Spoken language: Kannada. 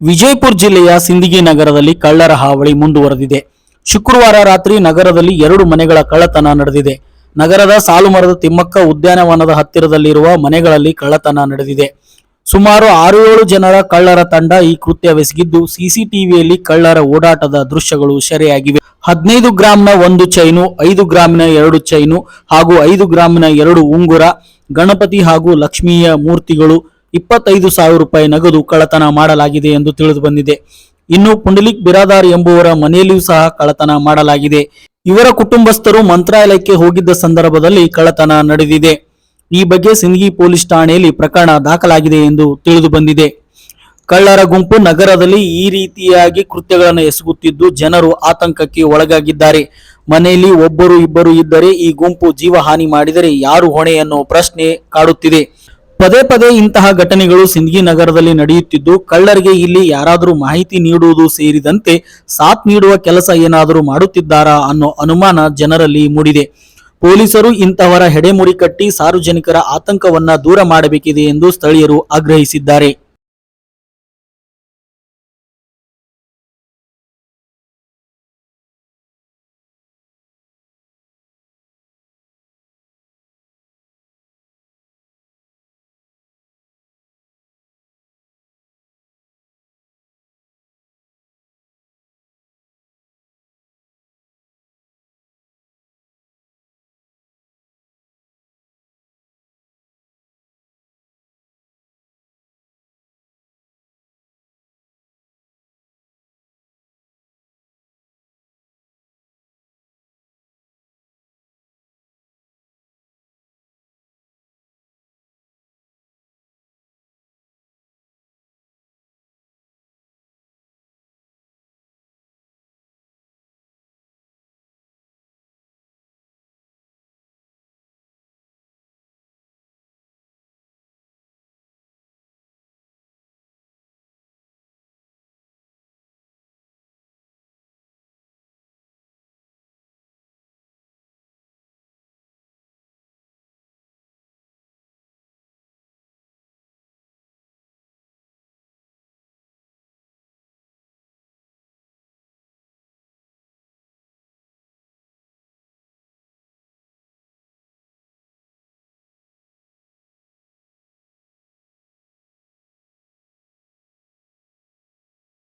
ವಿಜಯಪುರ ಜಿಲ್ಲೆಯ ಸಿಂದಗಿ ನಗರದಲ್ಲಿ ಕಳ್ಳರ ಹಾವಳಿ ಮುಂದುವರೆದಿದೆ. ಶುಕ್ರವಾರ ರಾತ್ರಿ ನಗರದಲ್ಲಿ 2 ಮನೆಗಳ ಕಳ್ಳತನ ನಡೆದಿದೆ. ನಗರದ ಸಾಲುಮರದ ತಿಮ್ಮಕ್ಕ ಉದ್ಯಾನವನದ ಹತ್ತಿರದಲ್ಲಿರುವ ಮನೆಗಳಲ್ಲಿ ಕಳ್ಳತನ ನಡೆದಿದೆ. ಸುಮಾರು 6-7 ಜನರ ಕಳ್ಳರ ತಂಡ ಈ ಕೃತ್ಯವೆಸಗಿದ್ದು, ಸಿಸಿಟಿವಿಯಲ್ಲಿ ಕಳ್ಳರ ಓಡಾಟದ ದೃಶ್ಯಗಳು ಸೆರೆಯಾಗಿವೆ. 15 ಗ್ರಾಂನ 1 ಚೈನು, 5 ಗ್ರಾಮಿನ 2 ಚೈನು ಹಾಗೂ 5 ಗ್ರಾಮಿನ 2 ಉಂಗುರ, ಗಣಪತಿ ಹಾಗೂ ಲಕ್ಷ್ಮಿಯ ಮೂರ್ತಿಗಳು, 25,000 ರೂಪಾಯಿ ನಗದು ಕಳ್ಳತನ ಮಾಡಲಾಗಿದೆ ಎಂದು ತಿಳಿದು ಬಂದಿದೆ. ಇನ್ನು ಪುಂಡಲಿಕ್ ಬಿರಾದಾರ್ ಎಂಬುವರ ಮನೆಯಲ್ಲಿಯೂ ಸಹ ಕಳ್ಳತನ ಮಾಡಲಾಗಿದೆ. ಇವರ ಕುಟುಂಬಸ್ಥರು ಮಂತ್ರಾಲಯಕ್ಕೆ ಹೋಗಿದ್ದ ಸಂದರ್ಭದಲ್ಲಿ ಕಳ್ಳತನ ನಡೆದಿದೆ. ಈ ಬಗ್ಗೆ ಸಿಂದಗಿ ಪೊಲೀಸ್ ಠಾಣೆಯಲ್ಲಿ ಪ್ರಕರಣ ದಾಖಲಾಗಿದೆ ಎಂದು ತಿಳಿದು ಬಂದಿದೆ. ಕಳ್ಳರ ಗುಂಪು ನಗರದಲ್ಲಿ ಈ ರೀತಿಯಾಗಿ ಕೃತ್ಯಗಳನ್ನು ಎಸಗುತ್ತಿದ್ದು, ಜನರು ಆತಂಕಕ್ಕೆ ಒಳಗಾಗಿದ್ದಾರೆ. ಮನೆಯಲ್ಲಿ ಒಬ್ಬರು ಇಬ್ಬರು ಇದ್ದರೆ ಈ ಗುಂಪು ಜೀವಹಾನಿ ಮಾಡಿದರೆ ಯಾರು ಹೊಣೆ ಅನ್ನೋ ಪ್ರಶ್ನೆ ಕಾಡುತ್ತಿದೆ. ಪದೇ ಪದೇ ಇಂತಹ ಘಟನೆಗಳು ಸಿಂದಗಿ ನಗರದಲ್ಲಿ ನಡೆಯುತ್ತಿದ್ದು, ಕಳ್ಳರಿಗೆ ಇಲ್ಲಿ ಯಾರಾದರೂ ಮಾಹಿತಿ ನೀಡುವುದು ಸೇರಿದಂತೆ ಸಾಥ್ ನೀಡುವ ಕೆಲಸ ಏನಾದರೂ ಮಾಡುತ್ತಿದ್ದಾರಾ ಅನ್ನೋ ಅನುಮಾನ ಜನರಲ್ಲಿ ಮೂಡಿದೆ. ಪೊಲೀಸರು ಇಂತಹವರ ಹೆಡೆಮುರಿ ಕಟ್ಟಿ ಸಾರ್ವಜನಿಕರ ಆತಂಕವನ್ನ ದೂರ ಮಾಡಬೇಕಿದೆ ಎಂದು ಸ್ಥಳೀಯರು ಆಗ್ರಹಿಸಿದ್ದಾರೆ.